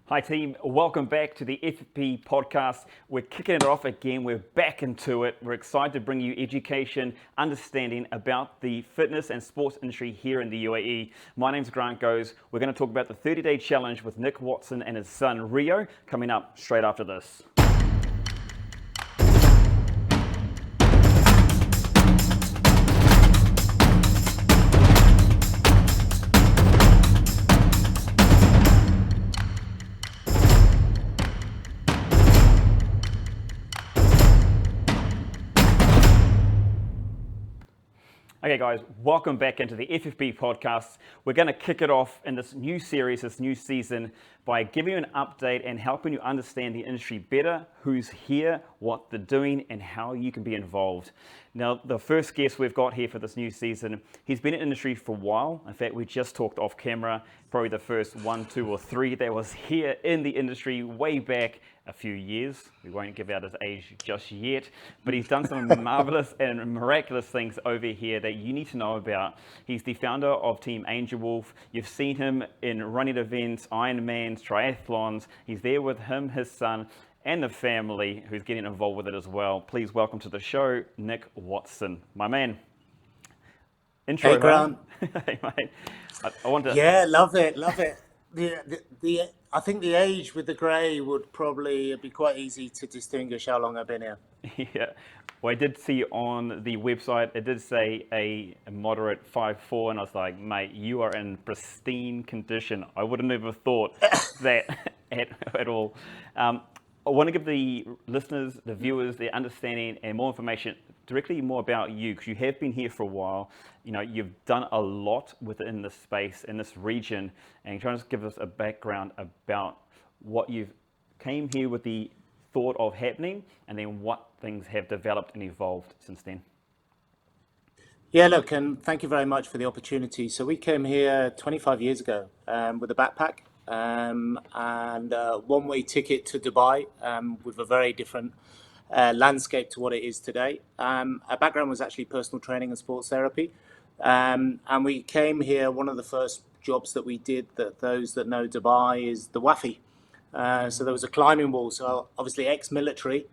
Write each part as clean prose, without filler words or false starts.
Hi team, welcome back to the FP podcast. We're kicking it off again. We're back into it. We're excited to bring you education, understanding about the fitness and sports industry here in the UAE. My name's Grant Goes. We're going to talk about the 30-day challenge with Nick Watson and his son Rio coming up straight after this. Okay guys, welcome back into the FFB podcast. We're going to kick it off in this new series, this new season, by giving you an update and helping you understand the industry better, who's here, what they're doing, and how you can be involved. Now, the first guest we've got here for this new season, he's been in the industry for a while. In fact, we just talked off camera, probably the first 1, 2, or 3 that was here in the industry way back a few years. We won't give out his age just yet, but he's done some marvelous and miraculous things over here that you need to know about. He's the founder of Team AngelWolf. You've seen him in running events, Ironmans, triathlons. He's there with him, his son, and the family who's getting involved with it as well. Please welcome to the show, Nick Watson, my man. Intro, Hey, Grant. Hey, mate. I want to. Yeah, love it, love it. I think the age with the grey would probably be quite easy to distinguish how long I've been here. Yeah. Well, I did see on the website, it did say a moderate 5'4", and I was like, mate, you are in pristine condition. I would have never thought that at all. I want to give the listeners, the viewers, their understanding and more information directly more about you, because you have been here for a while. You know, you've done a lot within this space, in this region, and you're trying to give us a background about what you've came here with the thought of happening, and then what things have developed and evolved since then. Yeah, look, and thank you very much for the opportunity. So we came here 25 years ago with a backpack and a one-way ticket to Dubai with a very different landscape to what it is today. Our background was actually personal training and sports therapy. And we came here, one of the first jobs that we did, that those that know Dubai, is the Wafi. So there was a climbing wall. So obviously ex-military,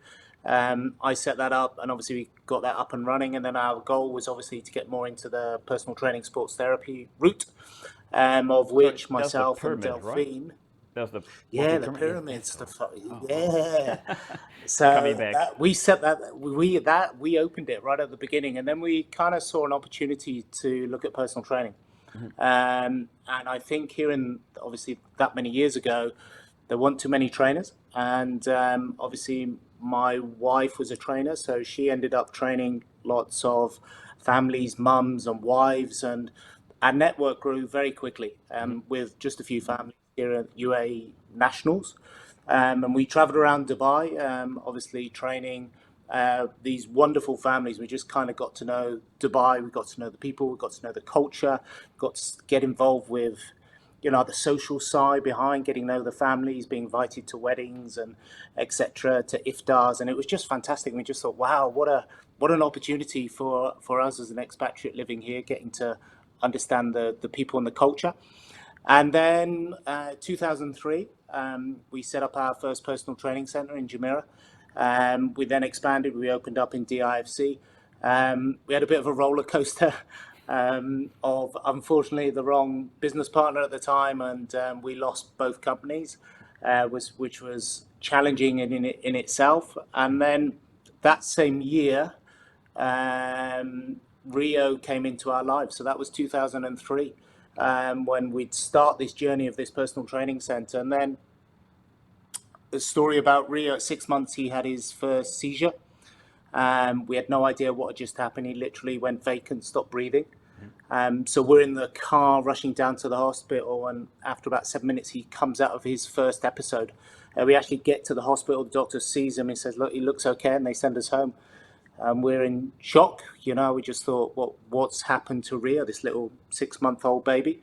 I set that up, and obviously we got that up and running. And then our goal was obviously to get more into the personal training sports therapy route, of which myself and Delphine. Right? That was the Yeah, the pyramids. Yeah. So we set that we opened it right at the beginning, and then we kind of saw an opportunity to look at personal training. And I think here in obviously that many years ago, there weren't too many trainers, and obviously my wife was a trainer, so she ended up training lots of families, mums, and wives, and our network grew very quickly with just a few families here at UAE nationals. And we traveled around Dubai, obviously training these wonderful families. We just kind of got to know Dubai, we got to know the people, we got to know the culture, got to get involved with, you know, the social side behind getting to know the families, being invited to weddings and etc., to iftars, and it was just fantastic. We just thought, wow, what an opportunity for us as an expatriate living here, getting to understand the people and the culture. And then 2003, we set up our first personal training center in Jumeirah. We then expanded. We opened up in DIFC. We had a bit of a roller coaster of, unfortunately, the wrong business partner at the time, and we lost both companies, which was challenging in itself. And then that same year, Rio came into our lives. So that was 2003, when we'd start this journey of this personal training center. And then the story about Rio, at 6 months, he had his first seizure. We had no idea what had just happened. He literally went vacant, stopped breathing. So we're in the car rushing down to the hospital, and after about 7 minutes, he comes out of his first episode. We actually get to the hospital, the doctor sees him, he says, look, he looks okay, and they send us home. We're in shock, you know, we just thought, what's happened to Rio, this little 6-month-old baby?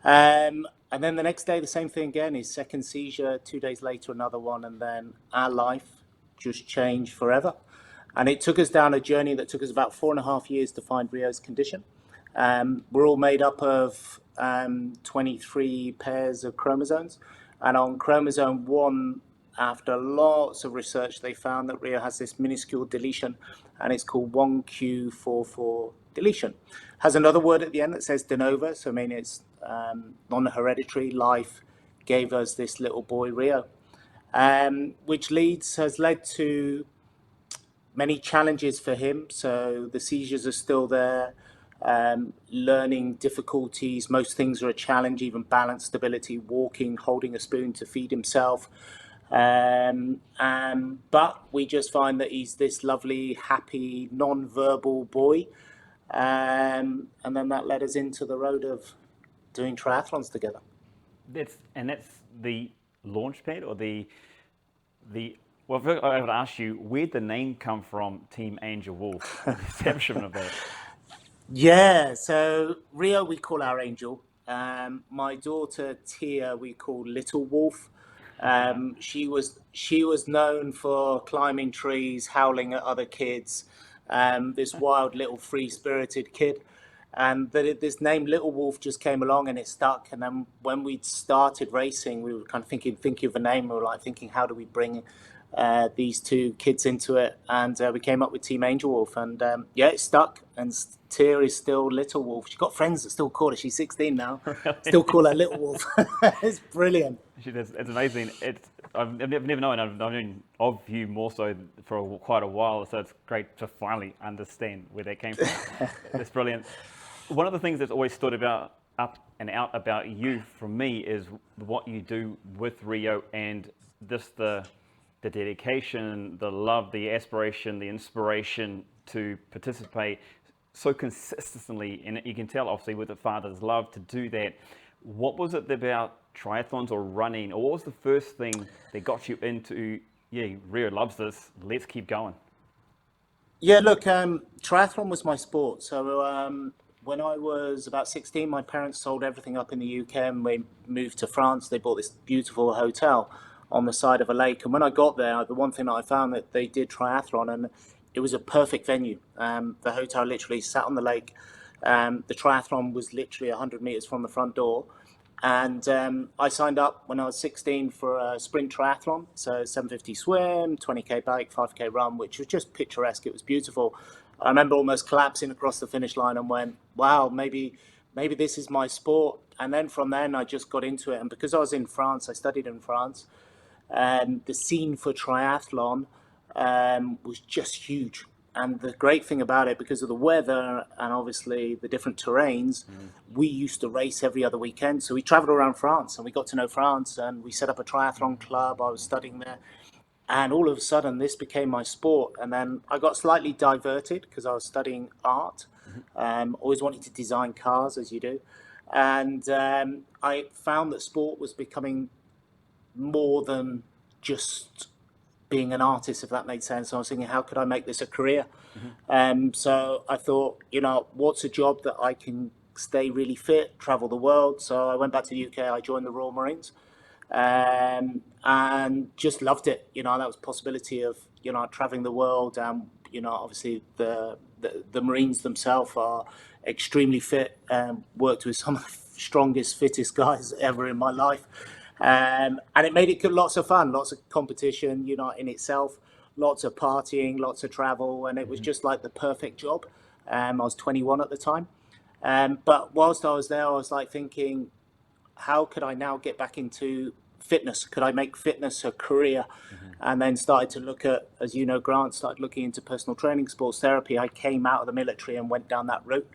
And then the next day, the same thing again, his second seizure, 2 days later, another one, and then our life just changed forever. And it took us down a journey that took us about 4.5 years to find Rio's condition. We're all made up of 23 pairs of chromosomes. And on chromosome 1, after lots of research, they found that Rio has this minuscule deletion, and it's called 1q44 deletion. Has another word at the end that says de novo, so I mean it's non-hereditary. Life gave us this little boy, Rio, which has led to many challenges for him. So the seizures are still there, learning difficulties. Most things are a challenge, even balance, stability, walking, holding a spoon to feed himself. But we just find that he's this lovely, happy, non-verbal boy. And then that led us into the road of doing triathlons together. That's the launch pad, or the well, I would ask you, where'd the name come from, Team AngelWolf, the inception of that? Yeah, so Rio we call our angel. My daughter Tia we call Little Wolf. She was known for climbing trees, howling at other kids. This wild little free-spirited kid. And this name Little Wolf just came along and it stuck. And then when we started racing, we were kind of thinking of a name. We were like thinking, how do we bring these two kids into it? And we came up with Team AngelWolf. And yeah, it stuck. And Tia is still Little Wolf. She's got friends that still call her. She's 16 now. Really? Still call her Little Wolf. It's brilliant. It's amazing. I've never known. I've known of you more so for quite a while. So it's great to finally understand where that came from. It's brilliant. One of the things that's always stood up and out about you from me is what you do with Rio, and just the dedication, the love, the aspiration, the inspiration to participate so consistently. And you can tell, obviously, with the father's love to do that. What was it about triathlons or running, or what was the first thing that got you into, yeah, Rio loves this, let's keep going? Yeah, look, triathlon was my sport. So when I was about 16, my parents sold everything up in the UK and we moved to France. They bought this beautiful hotel on the side of a lake. And when I got there, the one thing that I found that they did triathlon, and it was a perfect venue. The hotel literally sat on the lake. The triathlon was literally 100 meters from the front door. And I signed up when I was 16 for a sprint triathlon. So 750 swim, 20K bike, 5K run, which was just picturesque. It was beautiful. I remember almost collapsing across the finish line and went, wow, maybe this is my sport. And then from then I just got into it. And because I was in France, I studied in France, the scene for triathlon was just huge. And the great thing about it, because of the weather and obviously the different terrains, we used to race every other weekend. So we traveled around France and we got to know France, and we set up a triathlon club. I was studying there. And all of a sudden, this became my sport. And then I got slightly diverted because I was studying art. Always wanted to design cars, as you do. And I found that sport was becoming more than just being an artist, if that made sense. So I was thinking, how could I make this a career? So I thought, what's a job that I can stay really fit, travel the world? So I went back to the UK, I joined the Royal Marines, and just loved it. That was possibility of, traveling the world. Obviously the Marines themselves are extremely fit, worked with some of the strongest, fittest guys ever in my life. And it made it lots of fun, lots of competition, in itself, lots of partying, lots of travel. And it was just like the perfect job. I was 21 at the time. But whilst I was there, I was like thinking, how could I now get back into fitness? Could I make fitness a career? And then started to look at, as you know, Grant, started looking into personal training, sports therapy. I came out of the military and went down that route.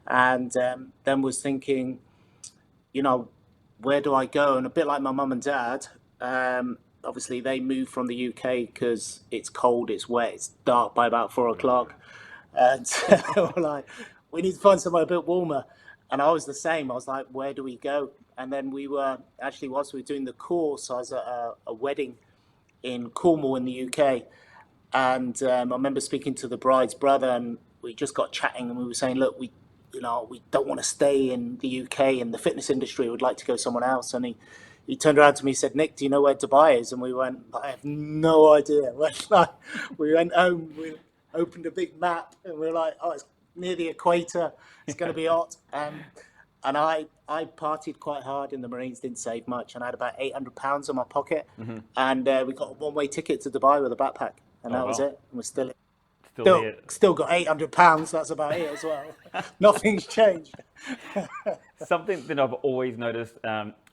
And then was thinking, where do I go? And a bit like my mum and dad, obviously they moved from the UK because it's cold, it's wet, it's dark by about 4 o'clock. And so we're like, we need to find somewhere a bit warmer. And I was the same. I was like, where do we go? And then we were actually, whilst we were doing the course, I was at a wedding in Cornwall in the UK. And I remember speaking to the bride's brother, and we just got chatting, and we were saying, look, we don't want to stay in the UK in the fitness industry. We'd like to go somewhere else. And he turned around to me and said, Nick, do you know where Dubai is? And we went, I have no idea. We went home, we opened a big map, and we were like, oh, it's near the equator. It's going to be hot. And I partied quite hard in the Marines, didn't save much, and I had about £800 in my pocket, and we got a one-way ticket to Dubai with a backpack, and that was it. And we're still there. Still got £800. That's about it as well. Nothing's changed. Something that I've always noticed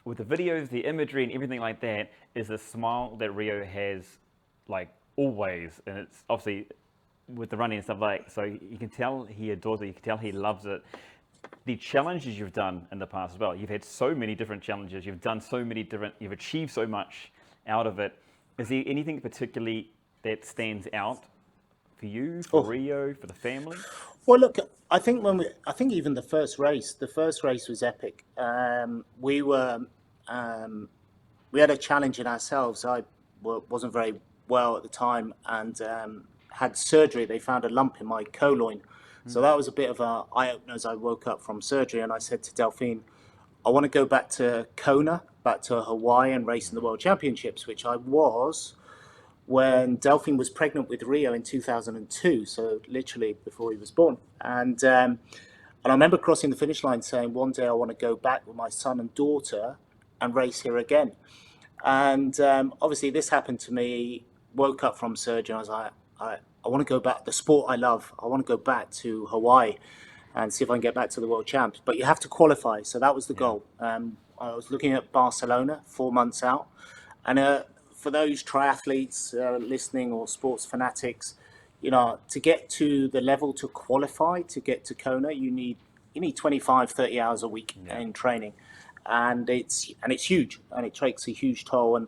with the videos, the imagery, and everything like that is the smile that Rio has, like always, and it's obviously with the running and stuff like. So you can tell he adores it. You can tell he loves it. The challenges you've done in the past as well. You've had so many different challenges. You've done so many different. You've achieved so much out of it. Is there anything particularly that stands out for you, for Rio, for the family? Well, look, I think even the first race was epic. We had a challenge in ourselves. I wasn't very well at the time and had surgery. They found a lump in my colon. So that was a bit of an eye-opener as I woke up from surgery. And I said to Delphine, I want to go back to Kona, back to Hawaii and race in the World Championships, which I was when Delphine was pregnant with Rio in 2002, so literally before he was born. And I remember crossing the finish line saying, one day I want to go back with my son and daughter and race here again. And obviously this happened to me, woke up from surgery, and I was like, I want to go back, the sport I love, I want to go back to Hawaii and see if I can get back to the World Champs. But you have to qualify, so that was the goal. I was looking at Barcelona 4 months out. And for those triathletes listening or sports fanatics, to get to the level to qualify, to get to Kona, you need 25, 30 hours a week in training. And it's huge, and it takes a huge toll. And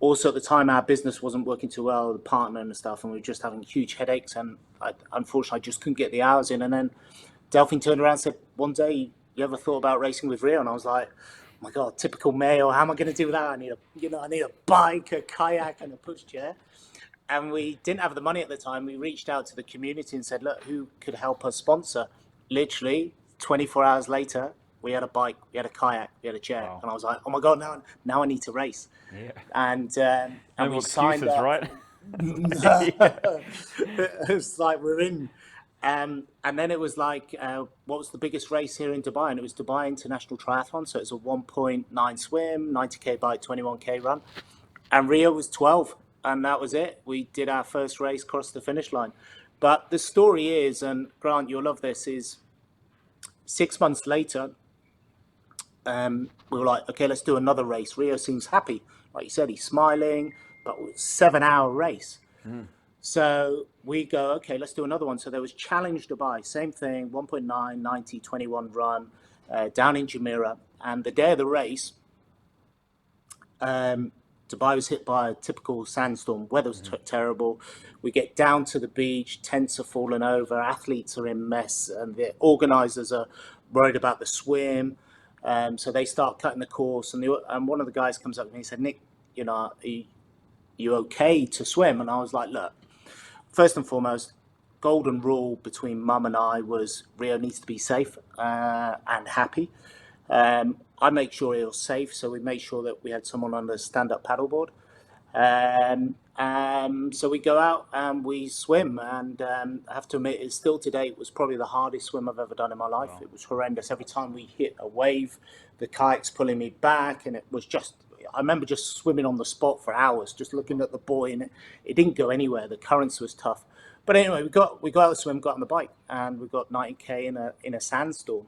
also at the time, our business wasn't working too well, the partner and stuff, and we were just having huge headaches. And unfortunately, I just couldn't get the hours in. And then Delphine turned around and said, one day, you ever thought about racing with Rio? And I was like, oh my God, typical male. How am I going to do that? I need a bike, a kayak, and a pushchair. And we didn't have the money at the time. We reached out to the community and said, look, who could help us sponsor? Literally 24 hours later, we had a bike, we had a kayak, we had a chair. Wow. And I was like, oh my God, now I need to race. Yeah. And we signed up. Right? It was like, we're in. And then it was like, what was the biggest race here in Dubai? And it was Dubai International Triathlon. So it's a 1.9 swim, 90K bike, 21K run. And Rio was 12. And that was it. We did our first race, crossed the finish line. But the story is, and Grant, you'll love this, is 6 months later, we were like, okay, let's do another race. Rio seems happy. Like you said, he's smiling, but it was a 7-hour race. So we go, okay, let's do another one. So there was Challenge Dubai, same thing, 1.9, 90, 21 run, down in Jumeirah. And the day of the race, Dubai was hit by a typical sandstorm. Weather was terrible. We get down to the beach, tents are falling over, athletes are in mess, and the organisers are worried about the swim. So they start cutting the course, and one of the guys comes up to me and said, Nick, are you okay to swim? And I was like, look, first and foremost, golden rule between Mum and I was Rio needs to be safe and happy. I make sure he was safe, so we made sure that we had someone on the stand-up paddleboard. So we go out and we swim, and I have to admit, it still today, it was probably the hardest swim I've ever done in my life. Wow. It was horrendous. Every time we hit a wave, the kayak's pulling me back, and it was just, I remember just swimming on the spot for hours, just looking at the buoy, and it didn't go anywhere. The currents was tough. But anyway, we got out of the swim, got on the bike, and we got 90K in a sandstorm.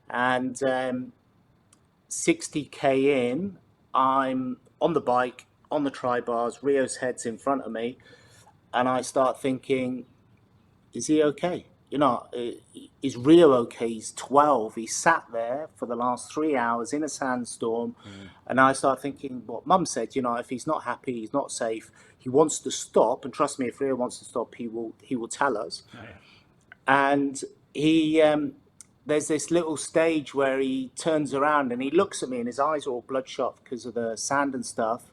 And 60K in, I'm on the bike, on the tri-bars, Rio's head's in front of me, and I start thinking, is he okay? Is Rio okay? He's 12. He sat there for the last 3 hours in a sandstorm. And I start thinking what Mum said, if he's not happy, he's not safe, he wants to stop. And trust me, if Rio wants to stop, he will tell us. Oh, yeah. And he, there's this little stage where he turns around and he looks at me, and his eyes are all bloodshot because of the sand and stuff.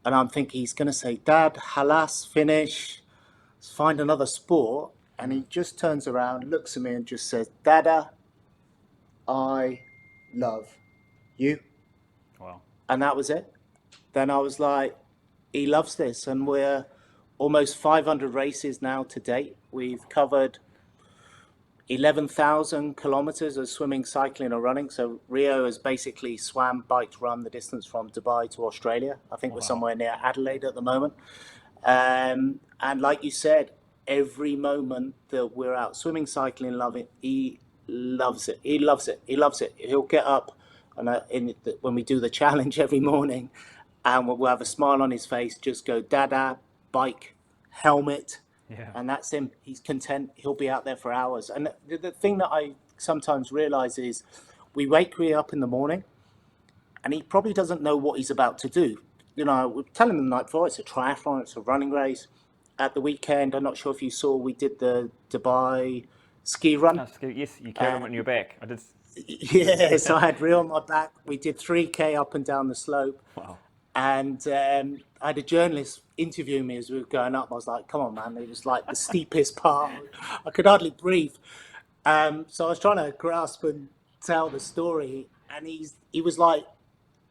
And I'm thinking he's going to say, Dad, halas, finish, let's find another sport. And he just turns around, looks at me and just says, Dada, I love you. Wow. And that was it. Then I was like, he loves this. And we're almost 500 races now to date. We've covered, 11,000 kilometers of swimming, cycling, or running. So Rio has basically swam, biked, run the distance from Dubai to Australia. I think we're Wow. somewhere near Adelaide at the moment. And like you said, every moment that we're out swimming, cycling, loving, he loves it. He loves it. He loves it. He'll get up and when we do the challenge every morning, and we'll have a smile on his face, just go dada, bike, helmet, Yeah. and that's him. He's content. He'll be out there for hours. And the thing that I sometimes realize is we wake Rhea up in the morning and he probably doesn't know what he's about to do. You know, we're telling him the night before it's a triathlon, it's a running race. At the weekend, I'm not sure if you saw, we did the Dubai ski run. Yes, you carried him on your back. I did. Yeah, so I had Rhea on my back. We did 3K up and down the slope. Wow. And I had a journalist interviewing me as we were going up. I was like, come on, man. It was like the steepest part. I could hardly breathe. So I was trying to grasp and tell the story. And he was like,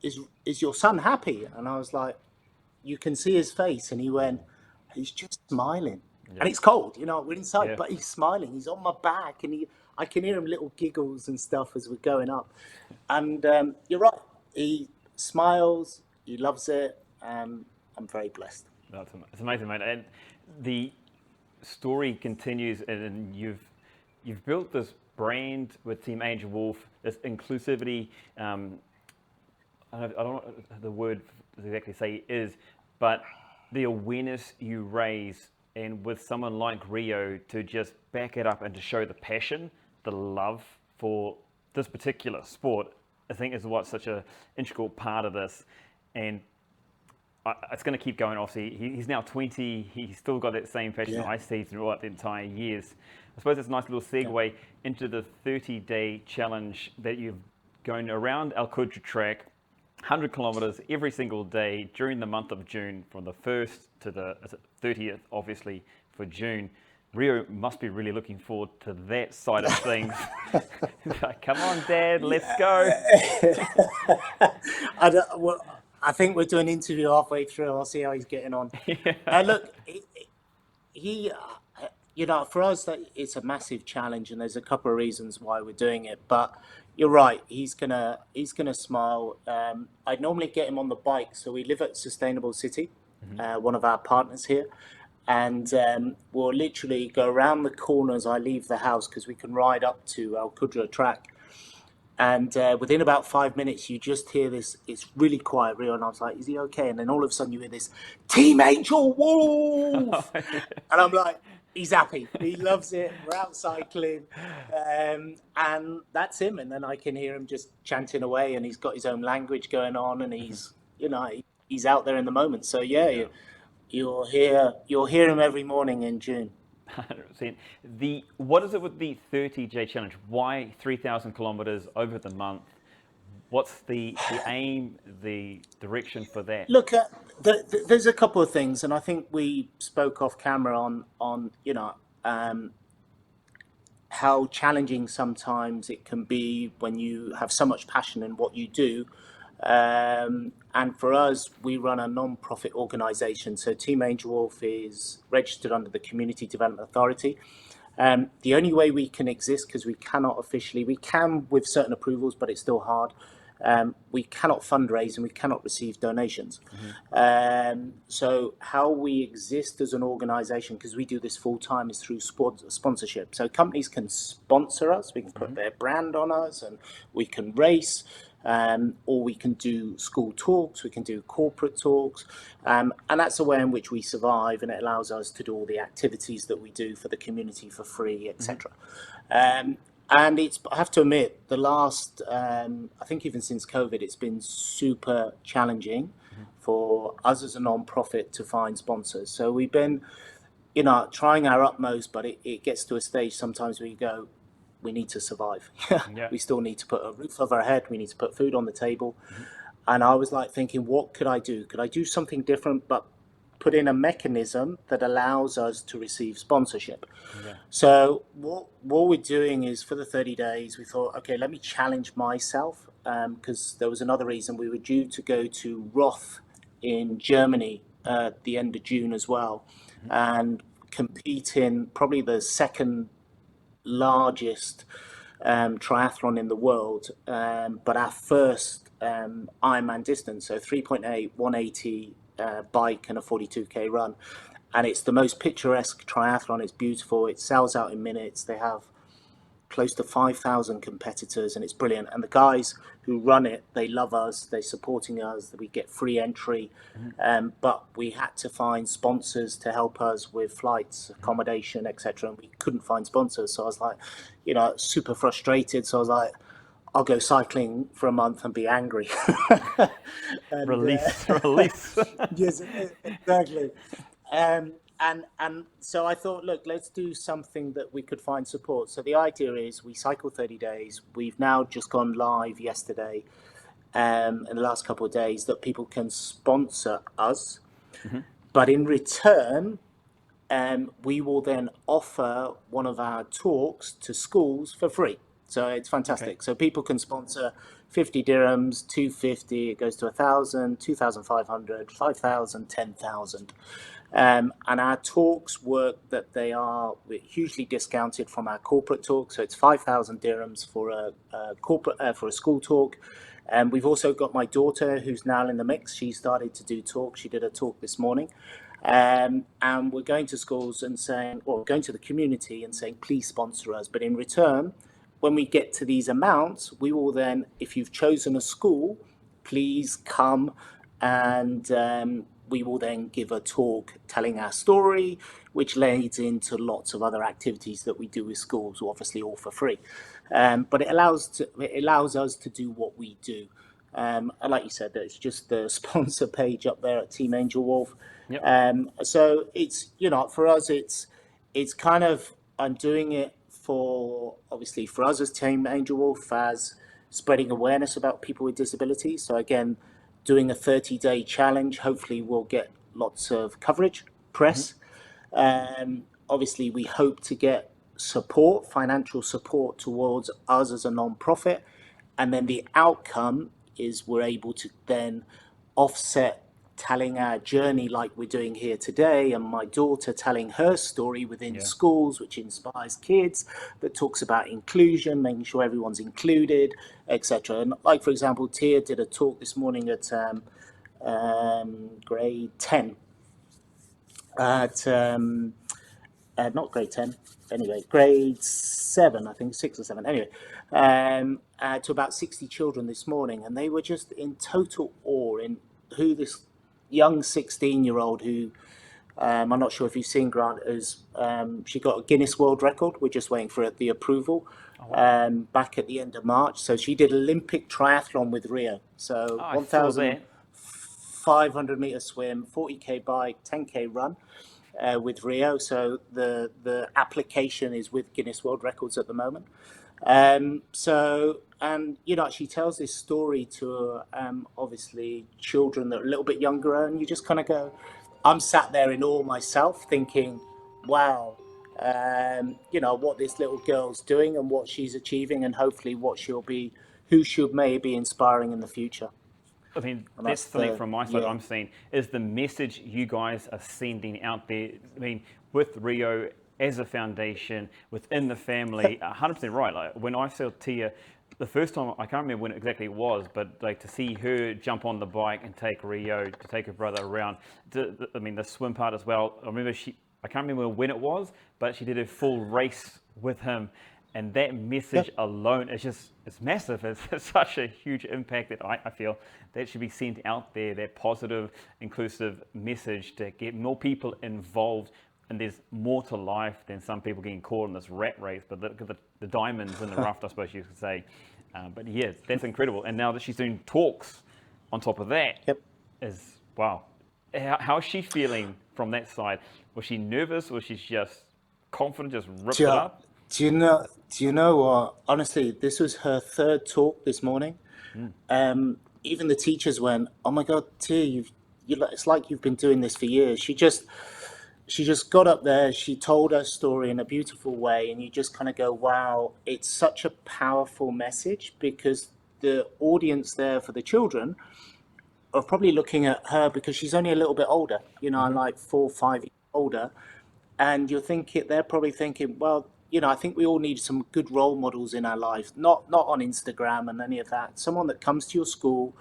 is your son happy? And I was like, you can see his face. And he went, he's just smiling. Yeah. And it's cold, you know, we're inside, Yeah. but he's smiling. He's on my back. And I can hear him little giggles and stuff as we're going up. And you're right. He smiles. He loves it. I'm very blessed. That's it's amazing, mate. And the story continues, and you've built this brand with Team AngelWolf, this inclusivity. I don't know what the word to exactly say is, but the awareness you raise, and with someone like Rio to just back it up and to show the passion, the love for this particular sport, I think is what's such an integral part of this. And it's going to keep going. Obviously, he's now 20. He's still got that same passion that I see throughout the entire years. I suppose it's a nice little segue into the 30-day challenge that you've going around Al Qudra track, 100 kilometers every single day during the month of June, from the 1st to the 30th, obviously, for June. Rio must be really looking forward to that side of things. Come on, Dad, let's go. I think we're doing an interview halfway through. I'll see how he's getting on. Look, he you know, for us, that it's a massive challenge, and there's a couple of reasons why we're doing it. But you're right, he's gonna smile. I'd normally get him on the bike, so we live at Sustainable City, one of our partners here, and we'll literally go around the corners. I leave the house because we can ride up to Al Qudra track. And within about 5 minutes, you just hear this. It's really quiet, Rio, and I was like, "Is he okay?" And then all of a sudden, you hear this, "Team AngelWolf," and I'm like, "He's happy. He loves it. We're out cycling," and that's him. And then I can hear him just chanting away, and he's got his own language going on, and he's, you know, he's out there in the moment. So you'll hear him every morning in June. 100%. What is it with the 30-day challenge? Why 3,000 kilometers over the month? What's the aim, the direction for that? Look, there's a couple of things, and I think we spoke off camera on you know, how challenging sometimes it can be when you have so much passion in what you do. And for us, we run a non-profit organization. So Team AngelWolf is registered under the Community Development Authority. The only way we can exist, because we can with certain approvals, but it's still hard. We cannot fundraise and we cannot receive donations. So how we exist as an organization, because we do this full time, is through sponsorship. So companies can sponsor us, we can put their brand on us, and we can race. Or we can do school talks, we can do corporate talks, and that's a way in which we survive, and it allows us to do all the activities that we do for the community for free, etc. And I have to admit, the last, I think even since COVID, it's been super challenging for us as a non-profit to find sponsors. So we've been, you know, trying our utmost, but it gets to a stage sometimes where you go, we need to survive. We still need to put a roof over our head. We need to put food on the table. And I was like thinking, what could I do? Could I do something different, but put in a mechanism that allows us to receive sponsorship? So what we're doing is, for the 30 days, we thought, okay, let me challenge myself, because there was another reason. We were due to go to Roth in Germany at the end of June as well, and compete in probably the second largest triathlon in the world, but our first Ironman distance, so 3.8, 180 bike and a 42k run. And it's the most picturesque triathlon. It's beautiful. It sells out in minutes. They have close to 5,000 competitors, and it's brilliant. And the guys who run it, they love us. They're supporting us. We get free entry. But we had to find sponsors to help us with flights, accommodation, etc. And we couldn't find sponsors. So I was like, super frustrated. So I was like, I'll go cycling for a month and be angry. And, release. Yes, exactly. And so I thought, look, let's do something that we could find support. So the idea is we cycle 30 days. We've now just gone live yesterday, in the last couple of days, that people can sponsor us. But in return, we will then offer one of our talks to schools for free. So it's fantastic. Okay. So people can sponsor 50 dirhams, 250, it goes to 1,000, 2,500, 5,000, 10,000. And our talks work that they are hugely discounted from our corporate talk. So it's 5,000 dirhams for a corporate for a school talk. And we've also got my daughter who's now in the mix. She started to do talks. She did a talk this morning. And we're going to schools and saying, or going to the community and saying, please sponsor us. But in return, when we get to these amounts, we will then, if you've chosen a school, please come and we will then give a talk telling our story, which leads into lots of other activities that we do with schools, obviously all for free. But it allows us to do what we do. And like you said, it's just the sponsor page up there at Team AngelWolf. Yep. So it's, for us, it's kind of, I'm doing it for, obviously, for us as Team AngelWolf, as spreading awareness about people with disabilities. So again, doing a 30-day challenge, hopefully we'll get lots of coverage, press. Obviously, we hope to get support, financial support towards us as a non-profit. And then the outcome is we're able to then offset telling our journey like we're doing here today, and my daughter telling her story within schools, which inspires kids, that talks about inclusion, making sure everyone's included, etc. And like, for example, Tia did a talk this morning at grade 10, at not grade 10, anyway, grade 7, I think 6 or 7, anyway, to about 60 children this morning, and they were just in total awe in who this young 16-year-old who, I'm not sure if you've seen, Grant, is she got a Guinness World Record. We're just waiting for the approval. Back at the end of March. So she did Olympic triathlon with Rio. So 1,500 meter swim, 40k bike, 10k run with Rio. So the application is with Guinness World Records at the moment. She tells this story to obviously children that are a little bit younger, and you just kind of go, I'm sat there in awe myself thinking, wow, what this little girl's doing and what she's achieving, and hopefully what who she'll maybe inspiring in the future. I mean, that's the thing from my side I'm seeing is the message you guys are sending out there. I mean, with Rio as a foundation, within the family, 100% right. Like when I saw Tia, the first time, I can't remember when exactly it was, but like to see her jump on the bike and take Rio, to take her brother around, the swim part as well. I can't remember when it was, but she did a full race with him. And that message alone is it's massive. It's such a huge impact that I feel that should be sent out there, that positive, inclusive message to get more people involved. And there's more to life than some people getting caught in this rat race, but the diamonds in the rough, I suppose you could say. But yeah, that's incredible. And now that she's doing talks on top of that, is wow. How is she feeling from that side? Was she nervous? Was she just confident, just ripped it up? Do you know what? Honestly, this was her third talk this morning. Even the teachers went, "Oh my God, Tia, it's like you've been doing this for years." She just got up there, she told her story in a beautiful way, and you just kind of go, wow, it's such a powerful message, because the audience there for the children are probably looking at her because she's only a little bit older, like 4 or 5 years older, and they're probably thinking, well, I think we all need some good role models in our life, not on Instagram and any of that. Someone that comes to your school,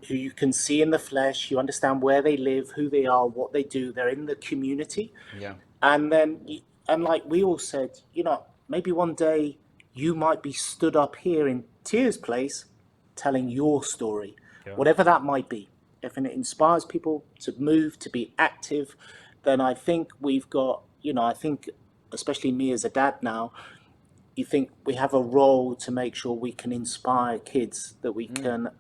who you can see in the flesh, you understand where they live, who they are, what they do, they're in the community. Yeah. And then, and like we all said, maybe one day you might be stood up here in Tier's place telling your story, Yeah. whatever that might be. If it inspires people to move, to be active, then I think we've got, I think, especially me as a dad now, you think we have a role to make sure we can inspire kids, that we can,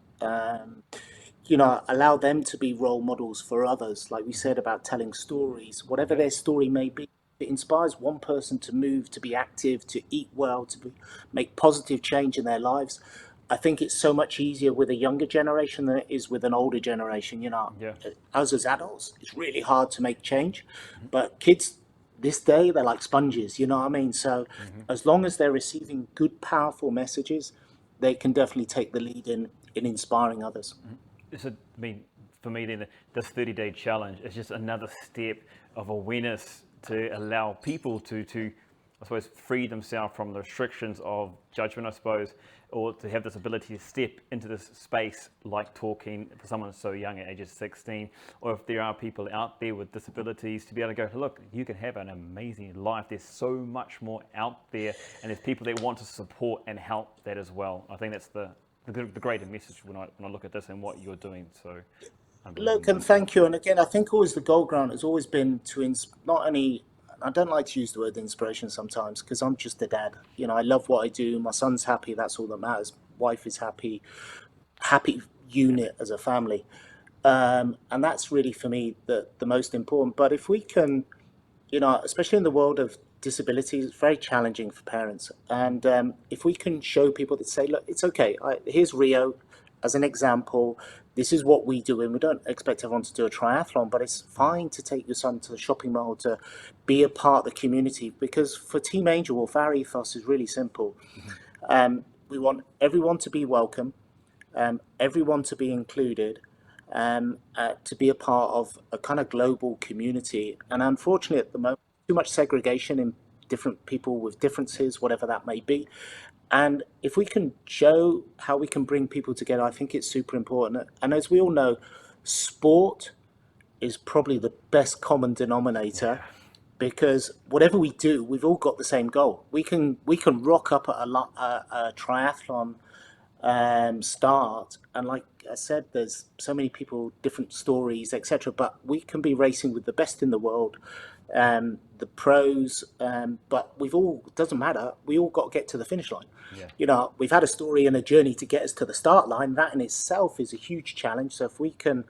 allow them to be role models for others. Like we said about telling stories, whatever their story may be, it inspires one person to move, to be active, to eat well, make positive change in their lives. I think it's so much easier with a younger generation than it is with an older generation. Yeah. Us as adults, it's really hard to make change, but kids this day, they're like sponges. You know what I mean? So as long as they're receiving good, powerful messages, they can definitely take the lead in inspiring others. So, I mean, for me, then this 30-day challenge is just another step of awareness to allow people to, I suppose, free themselves from the restrictions of judgment, I suppose, or to have this ability to step into this space, like talking for someone so young at ages 16, or if there are people out there with disabilities, to be able to go, look, you can have an amazing life. There's so much more out there, and there's people that want to support and help that as well. I think that's the greater message when I look at this and what you're doing. So, Look, and thank you. And again, I think always the goal ground has always been to not only, I don't like to use the word inspiration sometimes because I'm just a dad. I love what I do. My son's happy. That's all that matters. Wife is happy. Happy unit as a family. And that's really for me the most important. But if we can, especially in the world of disabilities, it's very challenging for parents. And if we can show people that say, look, it's okay. Here's Rio as an example. This is what we do, and we don't expect everyone to do a triathlon, but it's fine to take your son to the shopping mall, to be a part of the community. Because for Team AngelWolf, our ethos is really simple. We want everyone to be welcome, everyone to be included, to be a part of a kind of global community. And unfortunately, at the moment, too much segregation in different people with differences, whatever that may be. And if we can show how we can bring people together, I think it's super important. And as we all know, sport is probably the best common denominator, because whatever we do, we've all got the same goal. We can rock up at a triathlon start, and like I said, there's so many people, different stories, etc. But we can be racing with the best in the world, the pros, but it doesn't matter. We all got to get to the finish line. We've had a story and a journey to get us to the start line. That in itself is a huge challenge. So if we can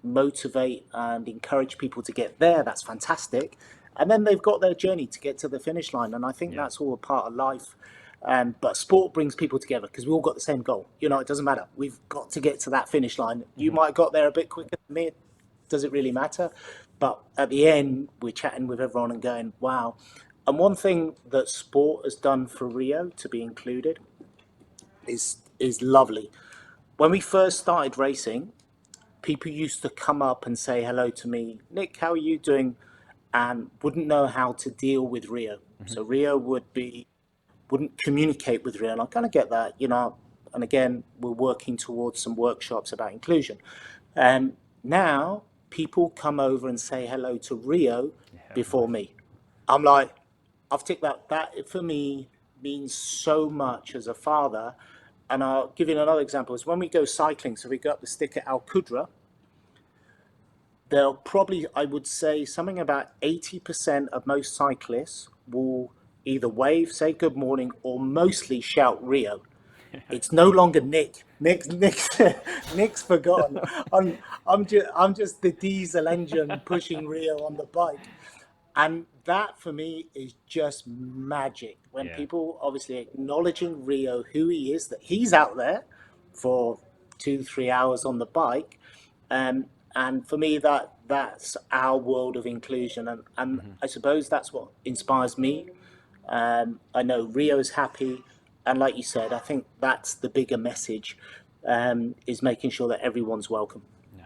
motivate and encourage people to get there, that's fantastic. And then they've got their journey to get to the finish line. And I think that's all a part of life. But sport brings people together because we all got the same goal. It doesn't matter. We've got to get to that finish line. You might have got there a bit quicker than me. Does it really matter? But at the end, we're chatting with everyone and going, wow. And one thing that sport has done for Rio to be included is lovely. When we first started racing, people used to come up and say hello to me. Nick, how are you doing? And wouldn't know how to deal with Rio. So Rio wouldn't communicate with Rio. And I kind of get that, and again, we're working towards some workshops about inclusion. And now people come over and say hello to Rio before me. I'm like, I've ticked that. That for me means so much as a father. And I'll give you another example. Is when we go cycling, so we go up the stick at Al Qudra, there'll probably, I would say, something about 80% of most cyclists will either wave, say good morning, or mostly shout Rio. It's no longer Nick. Nick's forgotten. I'm just the diesel engine pushing Rio on the bike. And that for me is just magic. When people obviously acknowledging Rio, who he is, that he's out there for 2-3 hours on the bike. And for me, that's our world of inclusion. And I suppose that's what inspires me. I know Rio's happy. And like you said, I think that's the bigger message, is making sure that everyone's welcome.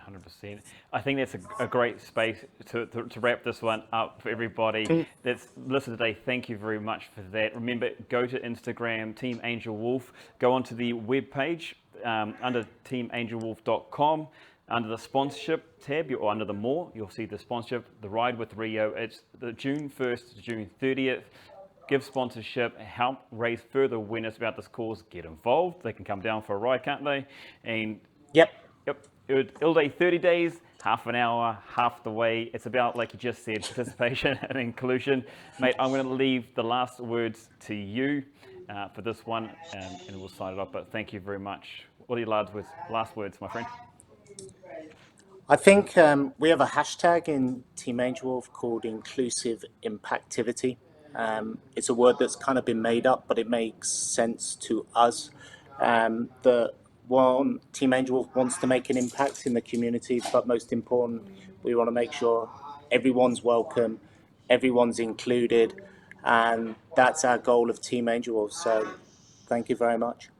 100%. I think that's a great space to wrap this one up for everybody that's listened today. Thank you very much for that. Remember, go to Instagram, Team AngelWolf. Go onto the webpage under teamangelwolf.com. Under the sponsorship tab, or under the more, you'll see the sponsorship, the Ride with Rio. It's the June 1st to June 30th. Give sponsorship, help raise further awareness about this cause, get involved. They can come down for a ride, can't they? And Yep. It'll take 30 days, half an hour, half the way. It's about, like you just said, participation and inclusion. Mate, I'm going to leave the last words to you for this one, and we'll sign it up. But thank you very much. What are your last words, my friend? I think we have a hashtag in Team AngelWolf called Inclusive Impactivity. It's a word that's kind of been made up, but it makes sense to us. That one, Team AngelWolf wants to make an impact in the community, but most important, we want to make sure everyone's welcome, everyone's included, and that's our goal of Team AngelWolf. So thank you very much.